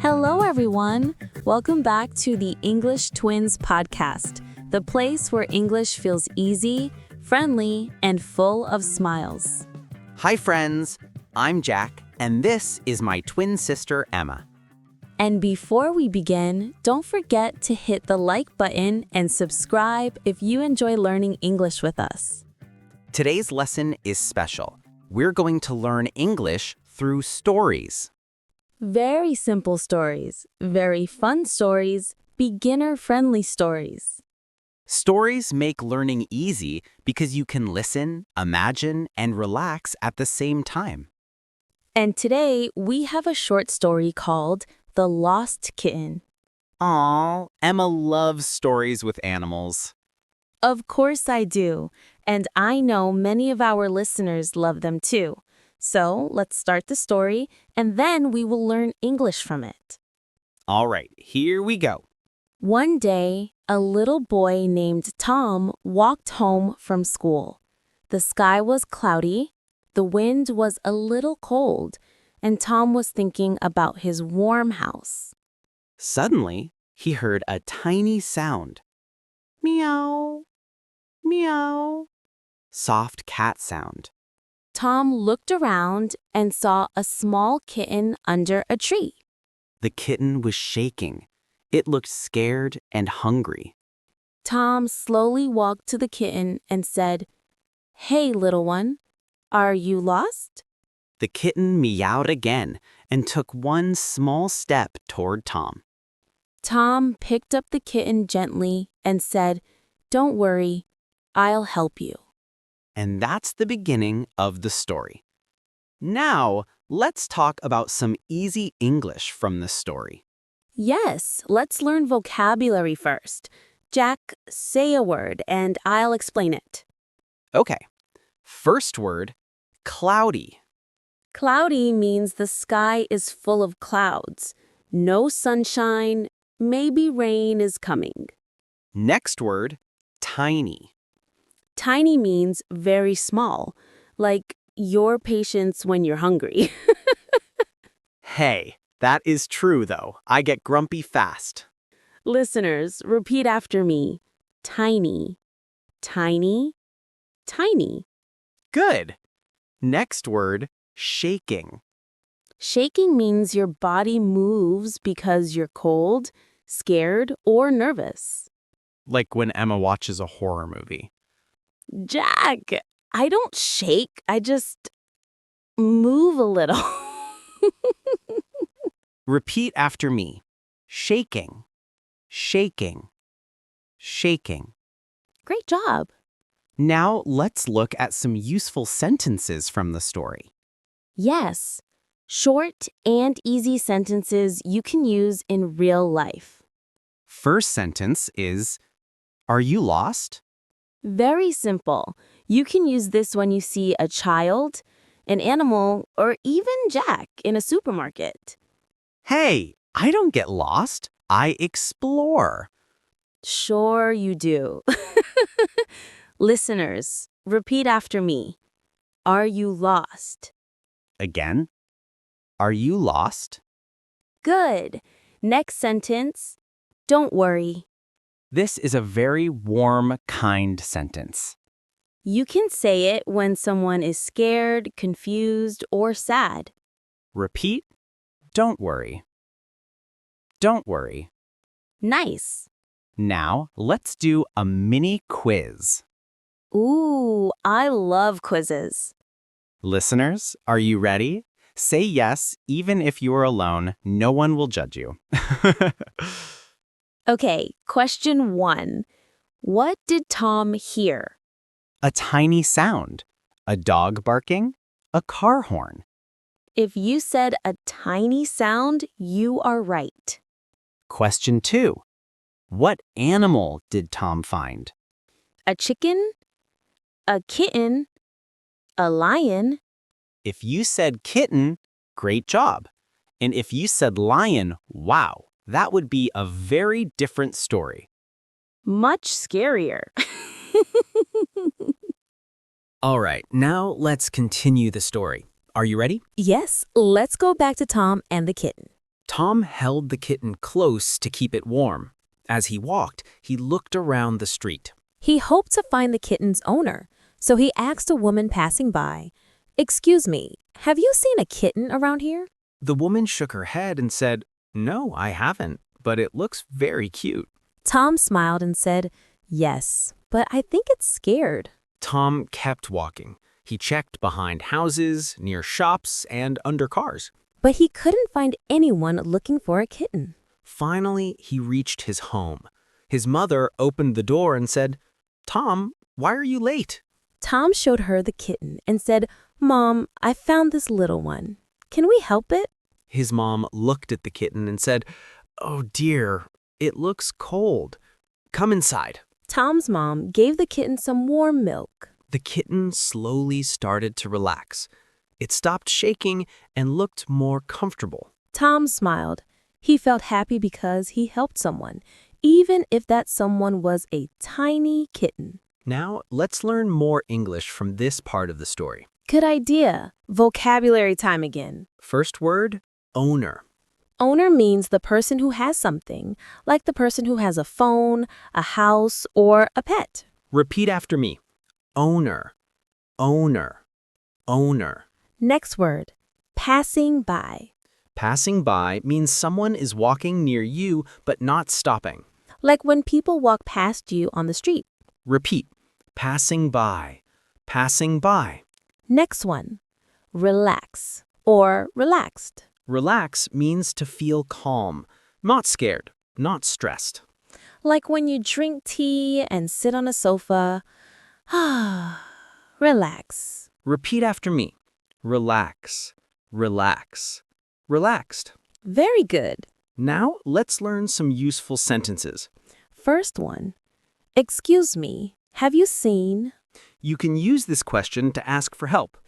Hello, everyone. Welcome back to the English Twins podcast, the place where English feels easy, friendly, and full of smiles. Hi, friends. I'm Jack, and this is my twin sister, Emma. And before we begin, don't forget to hit the like button and subscribe if you enjoy learning English with us. Today's lesson is special. We're going to learn English through stories. Very simple stories, very fun stories, beginner-friendly stories. Stories make learning easy because you can listen, imagine, and relax at the same time. And today, we have a short story called The Lost Kitten. Aw, Emma loves stories with animals. Of course I do, and I know many of our listeners love them too. So let's start the story, and then we will learn English from it. All right, here we go. One day, a little boy named Tom walked home from school. The sky was cloudy, the wind was a little cold, and Tom was thinking about his warm house. Suddenly, he heard a tiny sound. Meow, meow. Soft cat sound. Tom looked around and saw a small kitten under a tree. The kitten was shaking. It looked scared and hungry. Tom slowly walked to the kitten and said, "Hey, little one, are you lost?" The kitten meowed again and took one small step toward Tom. Tom picked up the kitten gently and said, "Don't worry, I'll help you." And that's the beginning of the story. Now, let's talk about some easy English from the story. Yes, let's learn vocabulary first. Jack, say a word and I'll explain it. Okay, first word, cloudy. Cloudy means the sky is full of clouds. No sunshine, maybe rain is coming. Next word, tiny. Tiny means very small, like your patience when you're hungry. Hey, that is true though. I get grumpy fast. Listeners, repeat after me. Tiny, tiny, tiny. Good. Next word, shaking. Shaking means your body moves because you're cold, scared, or nervous. Like when Emma watches a horror movie. Jack, I don't shake, I just move a little. Repeat after me. Shaking, shaking, shaking. Great job. Now let's look at some useful sentences from the story. Yes, short and easy sentences you can use in real life. First sentence is, are you lost? Very simple. You can use this when you see a child, an animal, or even Jack in a supermarket. Hey, I don't get lost. I explore. Sure you do. Listeners, repeat after me. Are you lost? Again, are you lost? Good. Next sentence. Don't worry. This is a very warm, kind sentence. You can say it when someone is scared, confused, or sad. Repeat, don't worry. Don't worry. Nice. Now, let's do a mini quiz. Ooh, I love quizzes. Listeners, are you ready? Say yes, even if you are alone. No one will judge you. Okay, question 1. What did Tom hear? A tiny sound. A dog barking. A car horn. If you said a tiny sound, you are right. Question 2. What animal did Tom find? A chicken? A kitten? A lion? If you said kitten, great job. And if you said lion, wow, that would be a very different story. Much scarier. All right, now let's continue the story. Are you ready? Yes, let's go back to Tom and the kitten. Tom held the kitten close to keep it warm. As he walked, he looked around the street. He hoped to find the kitten's owner, so he asked a woman passing by, "Excuse me, have you seen a kitten around here?" The woman shook her head and said, "No, I haven't, but it looks very cute." Tom smiled and said, "Yes, but I think it's scared." Tom kept walking. He checked behind houses, near shops, and under cars. But he couldn't find anyone looking for a kitten. Finally, he reached his home. His mother opened the door and said, "Tom, why are you late?" Tom showed her the kitten and said, "Mom, I found this little one. Can we help it?" His mom looked at the kitten and said, "Oh dear, it looks cold. Come inside." Tom's mom gave the kitten some warm milk. The kitten slowly started to relax. It stopped shaking and looked more comfortable. Tom smiled. He felt happy because he helped someone, even if that someone was a tiny kitten. Now, let's learn more English from this part of the story. Good idea. Vocabulary time again. First word, owner. Owner means the person who has something, like the person who has a phone, a house, or a pet. Repeat after me. Owner, owner, owner. Next word, passing by. Passing by means someone is walking near you but not stopping. Like when people walk past you on the street. Repeat. Passing by, passing by. Next one, relax or relaxed. Relax means to feel calm, not scared, not stressed. Like when you drink tea and sit on a sofa. Relax. Repeat after me. Relax, relax, relaxed. Very good. Now let's learn some useful sentences. First one, excuse me, have you seen? You can use this question to ask for help.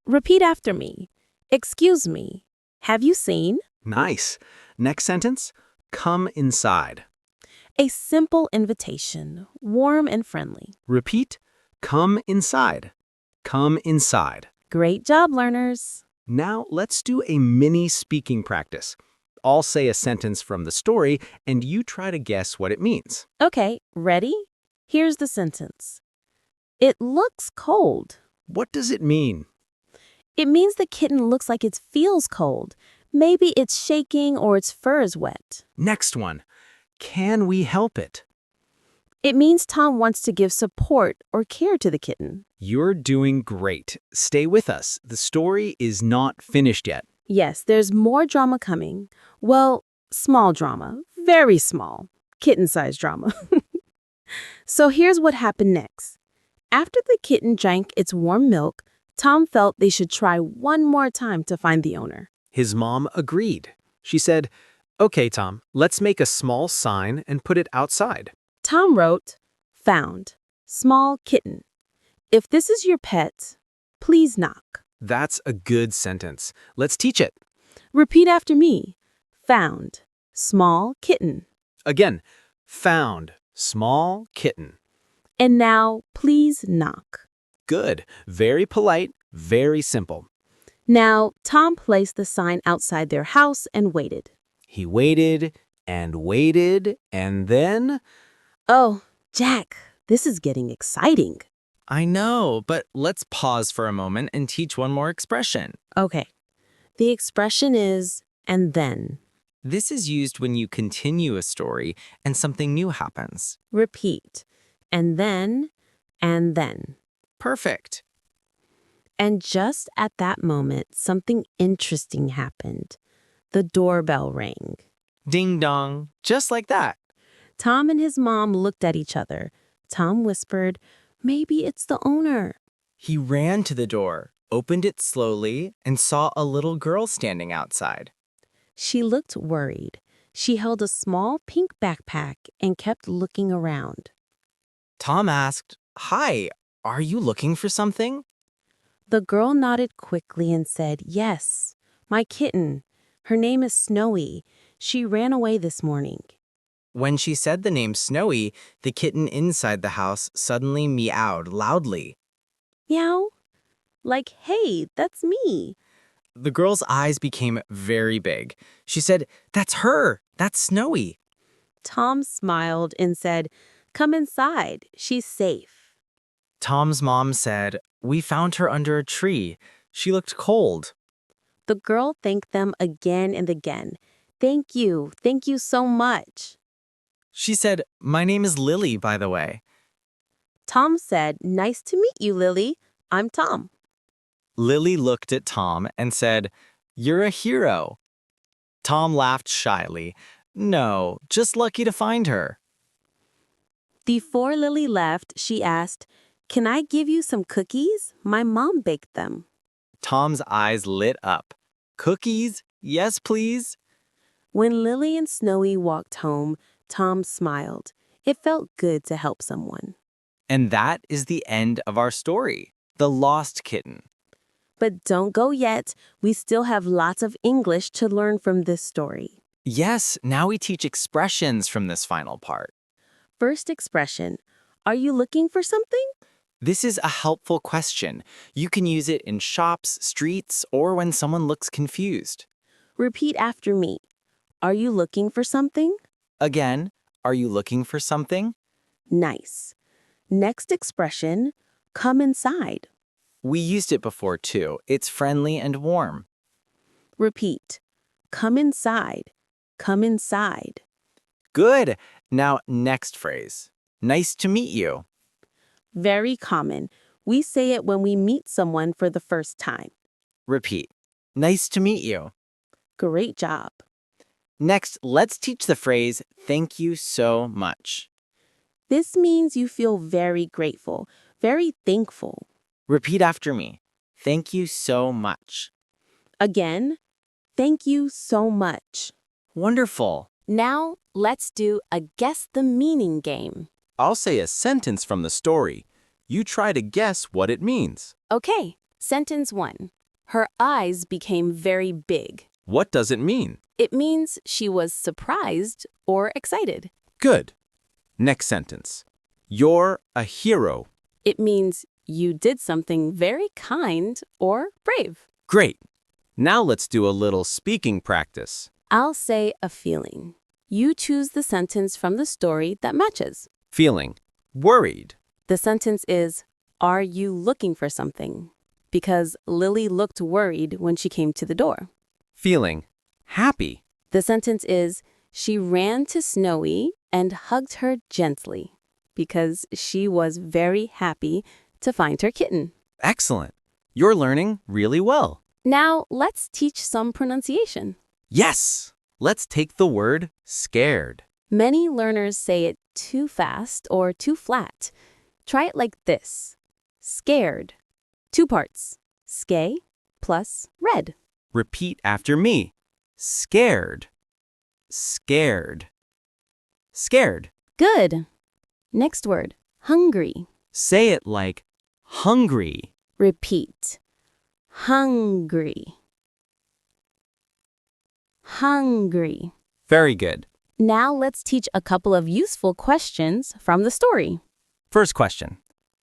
Repeat after me. Excuse me, have you seen? Nice. Next sentence, come inside. A simple invitation, warm and friendly. Repeat, come inside. Come inside. Great job, learners. Now let's do a mini speaking practice. I'll say a sentence from the story and you try to guess what it means. Okay, ready? Here's the sentence. It looks cold. What does it mean? It means the kitten looks like it feels cold. Maybe it's shaking or its fur is wet. Next one. Can we help it? It means Tom wants to give support or care to the kitten. You're doing great. Stay with us. The story is not finished yet. Yes, there's more drama coming. Well, small drama. Very small. Kitten-sized drama. So here's what happened next. After the kitten drank its warm milk, Tom felt they should try one more time to find the owner. His mom agreed. She said, "Okay, Tom, let's make a small sign and put it outside." Tom wrote, "Found. Small kitten. If this is your pet, please knock." That's a good sentence. Let's teach it. Repeat after me. Found. Small kitten. Again, found, small kitten. And now, please knock. Good. Very polite, very simple. Now, Tom placed the sign outside their house and waited. He waited and then... Oh, Jack, this is getting exciting. I know, but let's pause for a moment and teach one more expression. Okay. The expression is, and then. This is used when you continue a story and something new happens. Repeat. And then, and then. Perfect. And just at that moment, something interesting happened. The doorbell rang. Ding dong, just like that. Tom and his mom looked at each other. Tom whispered, "Maybe it's the owner." He ran to the door, opened it slowly, and saw a little girl standing outside. She looked worried. She held a small pink backpack and kept looking around. Tom asked, "Hi, are you looking for something?" The girl nodded quickly and said, "Yes, my kitten. Her name is Snowy. She ran away this morning." When she said the name Snowy, the kitten inside the house suddenly meowed loudly. Meow? Like, hey, that's me. The girl's eyes became very big. She said, "That's her! That's Snowy!" Tom smiled and said, "Come inside. She's safe." Tom's mom said, "We found her under a tree. She looked cold." The girl thanked them again and again. Thank you so much." She said, "My name is Lily, by the way." Tom said, "Nice to meet you, Lily. I'm Tom." Lily looked at Tom and said, "You're a hero." Tom laughed shyly. "No, just lucky to find her." Before Lily left, she asked, "Can I give you some cookies? My mom baked them." Tom's eyes lit up. "Cookies? Yes, please." When Lily and Snowy walked home, Tom smiled. It felt good to help someone. And that is the end of our story, The Lost Kitten. But don't go yet. We still have lots of English to learn from this story. Yes, now we teach expressions from this final part. First expression, are you looking for something? This is a helpful question. You can use it in shops, streets, or when someone looks confused. Repeat after me. Are you looking for something? Again, are you looking for something? Nice. Next expression, come inside. We used it before too. It's friendly and warm. Repeat. Come inside. Come inside. Good. Now, next phrase. Nice to meet you. Very common. We say it when we meet someone for the first time. Repeat. Nice to meet you. Great job. Next, let's teach the phrase, thank you so much. This means you feel very grateful, very thankful. Repeat after me. Thank you so much. Again, thank you so much. Wonderful. Now, let's do a guess the meaning game. I'll say a sentence from the story. You try to guess what it means. Okay, sentence 1. Her eyes became very big. What does it mean? It means she was surprised or excited. Good. Next sentence. You're a hero. It means you did something very kind or brave. Great. Now let's do a little speaking practice. I'll say a feeling. You choose the sentence from the story that matches. Feeling worried. The sentence is, are you looking for something? Because Lily looked worried when she came to the door. Feeling happy. The sentence is, she ran to Snowy and hugged her gently because she was very happy to find her kitten. Excellent. You're learning really well. Now, let's teach some pronunciation. Yes. Let's take the word scared. Many learners say it too fast or too flat. Try it like this. Scared. 2 parts. Skay plus red. Repeat after me. Scared. Scared. Scared. Good. Next word. Hungry. Say it like hungry. Repeat. Hungry. Hungry. Very good. Now let's teach a couple of useful questions from the story. First question.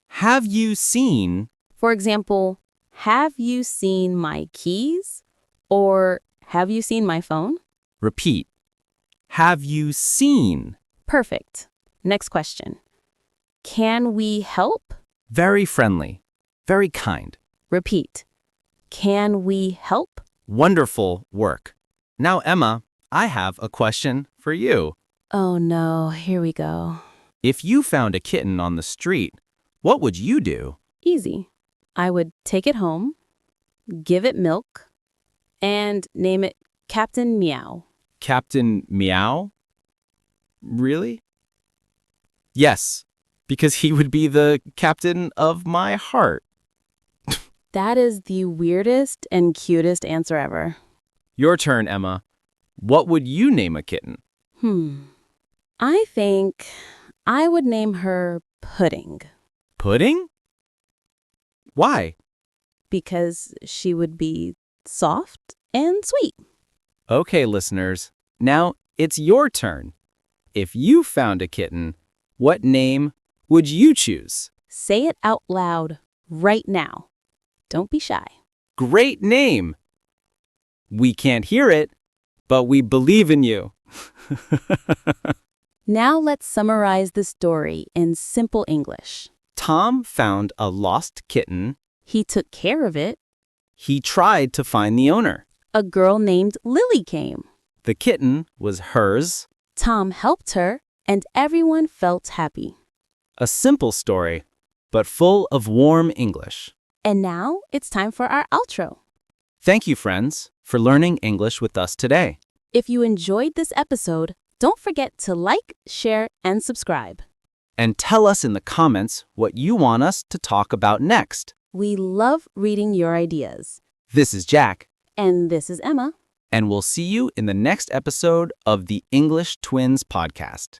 Have you seen? For example, have you seen my keys? Or have you seen my phone? Repeat. Have you seen? Perfect. Next question. Can we help? Very friendly. Very kind. Repeat. Can we help? Wonderful work. Now, Emma, I have a question for you. Oh no, here we go. If you found a kitten on the street, what would you do? Easy. I would take it home, give it milk, and name it Captain Meow. Captain Meow? Really? Yes, because he would be the captain of my heart. That is the weirdest and cutest answer ever. Your turn, Emma. What would you name a kitten? I think I would name her Pudding Pudding? Why? because she would be soft and sweet. Okay, listeners. Now it's your turn. If you found a kitten, what name would you choose? Say it out loud right now. Don't be shy. Great name! We can't hear it, but we believe in you. Now let's summarize the story in simple English. Tom found a lost kitten. He took care of it. He tried to find the owner. A girl named Lily came. The kitten was hers. Tom helped her, and everyone felt happy. A simple story, but full of warm English. And now it's time for our outro. Thank you, friends, for learning English with us today. If you enjoyed this episode, don't forget to like, share, and subscribe. And tell us in the comments what you want us to talk about next. We love reading your ideas. This is Jack, And this is Emma. and we'll see you in the next episode of the English Twins podcast.